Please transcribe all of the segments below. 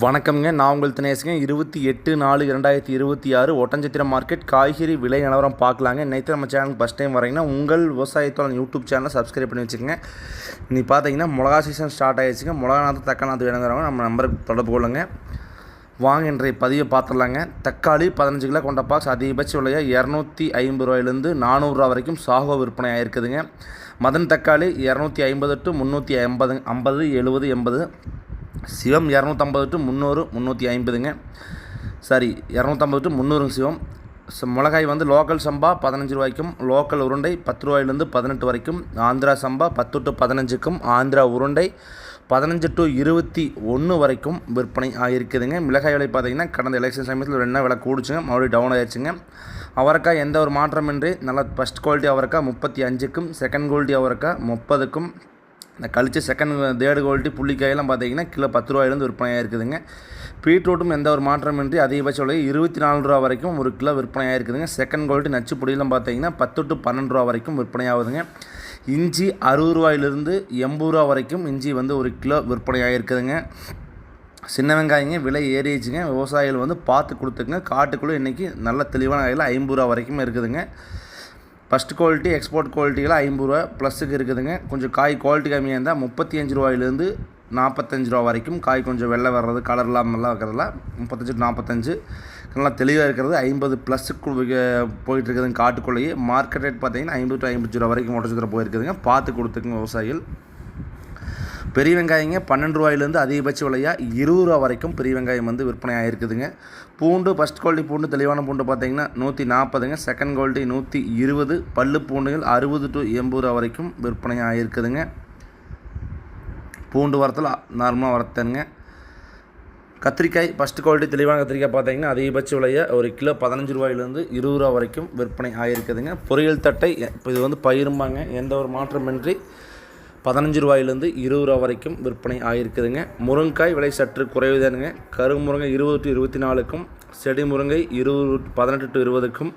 வணக்கம்ங்க. நான் உங்கள் தினேஷுங்க. 28/4/2026 ஒட்டன்சத்திரம் மார்க்கெட் காய்கறி விலை நிலவரம் பார்க்கலாங்க. நேற்று நம்ம சேனலுக்கு ஃபஸ்ட் டைம் வரீங்கன்னா உங்கள் விவசாயத்தோட யூடியூப் சேனலை சப்ஸ்கிரைப் பண்ணி வச்சுக்கோங்க. இன்றைக்கி பார்த்தீங்கன்னா மிளகா சீசன் ஸ்டார்ட் ஆகிடுச்சுங்க. மிளகா நாற்று தக்காளி நாற்று வேணுங்கிறவங்க நம்ம நம்பருக்கு தொடர்பு கொள்ளுங்க. வாங்க இன்றைய பதிவை பார்த்துடலாங்க. தக்காளி 15 கிலோ கொண்ட பாக்ஸ் அதிகபட்ச விலையாக 250 ரூபாயிலேருந்து 400 ரூபா வரைக்கும் சாகோ விற்பனை ஆகிருக்குதுங்க. மதன் தக்காளி 250 to 350, 50, 70, 80. சிவம் 250 to 300, 350ங்க. சாரி, 250 to 300ங்க சிவம். மிளகாய் வந்து லோக்கல் சம்பா 15 ரூபாய்க்கும், லோக்கல் உருண்டை 10 ரூபாயிலேருந்து 18 வரைக்கும், ஆந்திரா சம்பா 10 to 15க்கும், ஆந்திரா உருண்டை 15 to 21 வரைக்கும் விற்பனை ஆகியிருக்குதுங்க. மிளகாய் விலை பார்த்தீங்கன்னா கடந்த எலெக்ஷன் சமயத்தில் 2 விலை கூடுச்சுங்க, மறுபடியும் டவுன் ஆகிடுச்சுங்க. அவரைக்காய் எந்த ஒரு மாற்றமின்றி நல்ல ஃபஸ்ட் குவாலிட்டி அவரைக்காய் 35க்கும், செகண்ட் குவாலிட்டி அவரைக்காய் 30க்கும், இந்த கழிச்சு தேர்டு குவாலிட்டி புள்ளிக்காயெல்லாம் பார்த்தீங்கன்னா கிலோ 10 ரூபாயிலேருந்து விற்பனையாக இருக்குதுங்க. பீட்ரூட்டும் எந்த ஒரு மாற்றமின்றி அதிகபட்ச விலை 24 ரூபா வரைக்கும் ஒரு கிலோ விற்பனையாக இருக்குதுங்க. செகண்ட் குவாலிட்டி நச்சு பொடியெல்லாம் பார்த்தீங்கன்னா 10 to 12 ரூபா வரைக்கும் விற்பனையாகுதுங்க. இஞ்சி 60 ரூபாயிலிருந்து 80 ரூபா வரைக்கும் இஞ்சி வந்து ஒரு கிலோ விற்பனையாக இருக்குதுங்க. சின்ன வெங்காயங்க விலை ஏறிச்சுங்க. விவசாயிகள் வந்து பார்த்து கொடுத்துக்குங்க. காட்டுக்குள்ளே இன்றைக்கி நல்ல தெளிவான வகையில் 50 ரூபா வரைக்கும் இருக்குதுங்க. ஃபஸ்ட் குவாலிட்டி எக்ஸ்போர்ட் குவாலிட்டியில் 50 ரூபா ப்ளஸுக்கு இருக்குதுங்க. கொஞ்சம் காய் குவாலிட்டி கம்மியாக இருந்தால் 35 ரூபாயிலேருந்து 45 ரூபா வரைக்கும் காய் கொஞ்சம் வெள்ளை வர்றது, கலர் இல்லாமல்லாம் இருக்கிறதுலாம் 35 to 45 நல்லா தெளிவாக இருக்கிறது 50 ப்ளஸுக்கு போயிட்டு இருக்குதுங்க. காட்டுக்குள்ளேயே மார்க்கெட் ரேட் பார்த்தீங்கன்னா 50 to 55 ரூபா வரைக்கும் ஒட்டச்சத்திரம் போயிருக்குதுங்க. பார்த்து கொடுத்துக்குங்க விவசாயிகள். பெரிய வெங்காயங்க 12 ரூபாயிலேருந்து அதிகபட்ச விலையாக 20 ரூபா வரைக்கும் பெரிய வெங்காயம் வந்து விற்பனை ஆகிருக்குதுங்க. பூண்டு ஃபஸ்ட் குவாலிட்டி பூண்டு தெளிவான பூண்டு பார்த்தீங்கன்னா 140ங்க, செகண்ட் குவாலிட்டி 120, பல்லு பூண்டுகள் 60 to 80 ரூபா வரைக்கும் விற்பனை ஆகிருக்குதுங்க. பூண்டு வரத்தில் நார்மலாக வரத்தனுங்க. கத்திரிக்காய் ஃபஸ்ட் குவாலிட்டி தெளிவான கத்திரிக்காய் பார்த்தீங்கன்னா அதிகபட்ச விலையை ஒரு கிலோ 15 ரூபாயிலேருந்து 20 ரூபா வரைக்கும் விற்பனை ஆகிருக்குதுங்க. பொரியல் தட்டை இப்போ இது வந்து பயிரும்பாங்க, எந்த ஒரு மாற்றமின்றி 15 ரூபாயிலேருந்து 20 ரூபா வரைக்கும் விற்பனை ஆகிருக்குதுங்க. முருங்கைக்காய் விலை சற்று குறைவுதானுங்க. கருமுருங்கை 20 to 24க்கும், செடி முருங்கை 18 to 20க்கும்,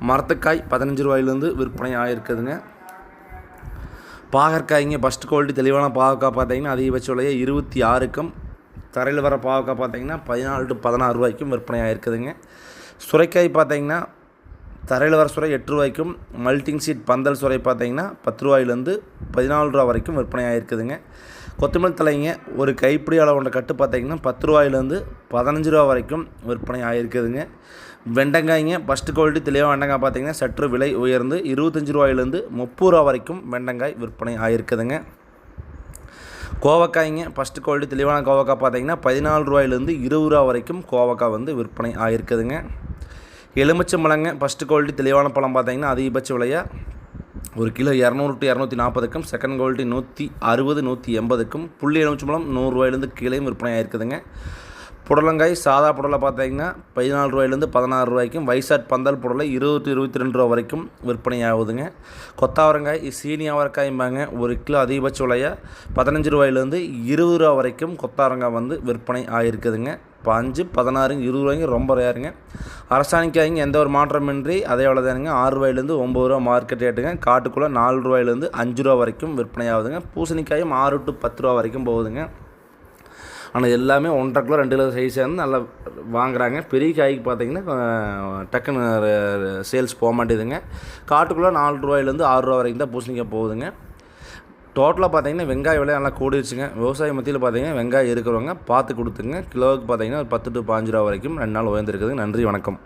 மரத்துக்காய் 15 ரூபாயிலேருந்து விற்பனை ஆகிருக்குதுங்க. பாகற்காய்ங்க ஃபஸ்ட் குவாலிட்டி தெளிவான பாகக்காய் பார்த்தீங்கன்னா அதிகபட்ச விலையை 26க்கும், தரையில் வர பாகக்காய் பார்த்தீங்கன்னா 14 to 16 ரூபாய்க்கும் விற்பனை ஆகிருக்குதுங்க. சுரைக்காய் பார்த்தீங்கன்னா தரையில் வர சுரை 8 ரூபாய்க்கும், மல்டிங் சீட் பந்தல் சுரை பார்த்தீங்கன்னா 10 ரூபாயிலேருந்து 14 ரூபா வரைக்கும் விற்பனை ஆகிருக்குதுங்க. கொத்தமல்லி தலைங்க ஒரு கைப்பிடி அளவு கொண்ட கட்டு பார்த்தீங்கன்னா 10 ரூபாயிலேருந்து 15 ரூபா வரைக்கும் விற்பனை ஆகிருக்குதுங்க. வெண்டங்காய்ங்க ஃபஸ்ட்டு குவாலிட்டி தெளிவாக வெண்டங்காய் பார்த்தீங்கன்னா சற்று விலை உயர்ந்து 25 ரூபாயிலேருந்து 30 ரூபா வரைக்கும் வெண்டங்காய் விற்பனை ஆகிருக்குதுங்க. கோவக்காய்ங்க ஃபஸ்ட்டு குவாலிட்டி தெளிவான கோவக்காய் பார்த்தீங்கன்னா 14 ரூபாயிலேருந்து 20 ரூபா வரைக்கும் கோவக்காய் வந்து விற்பனை ஆகிருக்குதுங்க. எலுமிச்சம்பழங்க ஃபஸ்ட்டு குவாலிட்டி தெளிவான பழம் பார்த்தீங்கன்னா அதிகபட்ச விலையாக ஒரு கிலோ 200 to 240க்கும், செகண்ட் குவாலிட்டி 160, 180க்கும், புள்ளி எலுமிச்சம்பழம் 100 ரூபாயிலேருந்து கீழே விற்பனை ஆகிருக்குதுங்க. புடலங்காய் சாதா புடலை பார்த்தீங்கன்னா 14 ரூபாயிலேருந்து 16 ரூபாய்க்கும், வைசாட் பந்தல் புடலை 20 to 22 ரூபா வரைக்கும் விற்பனை ஆகுதுங்க. கொத்தாவரங்காய் சீனி அவரைக்காய்ம்பாங்க ஒரு கிலோ அதிகபட்ச விலையாக 15 ரூபாயிலேருந்து 20 ரூபா வரைக்கும் கொத்தாவரங்காய் வந்து விற்பனை ஆகிருக்குதுங்க. 5, 16, 20 ரூபாய்ங்க ரொம்ப ரேருங்க. அரசாணிக்காய்ங்க எந்த ஒரு மாற்றமின்றி அதே எவ்வளோதானுங்க 6 ரூபாயிலேருந்து 9 ரூபா மார்க்கெட் ரேட்டுங்க. காட்டுக்குள்ளே 4 ரூபாயிலேருந்து 5 ரூபா வரைக்கும் விற்பனை ஆகுதுங்க. பூசணிக்காயும் 6 to 10 ரூபா வரைக்கும் போகுதுங்க. ஆனால் எல்லாமே 1.5 கிலோ 2 கிலோ சைஸ் வந்து நல்லா வாங்குறாங்க. பெரிய காய்க்கு பார்த்தீங்கன்னா டக்குன்னு சேல்ஸ் போக மாட்டேதுங்க. காட்டுக்குள்ளே 4 ரூபாயிலேருந்து 6 ரூபா வரைக்கும் தான் பூசணிக்காய் போகுதுங்க. டோட்டலாக பார்த்தீங்கன்னா வெங்காய விலை நல்லா கூடிடுச்சுங்க. விவசாய மத்தியில் பார்த்தீங்கன்னா வெங்காயம் இருக்கிறவங்க பார்த்து கொடுத்துங்க. கிலோவுக்கு பார்த்தீங்கன்னா ஒரு 10 to 15 ரூபா வரைக்கும் 2 நாள் உயர்ந்துருக்குதுங்க. நன்றி, வணக்கம்.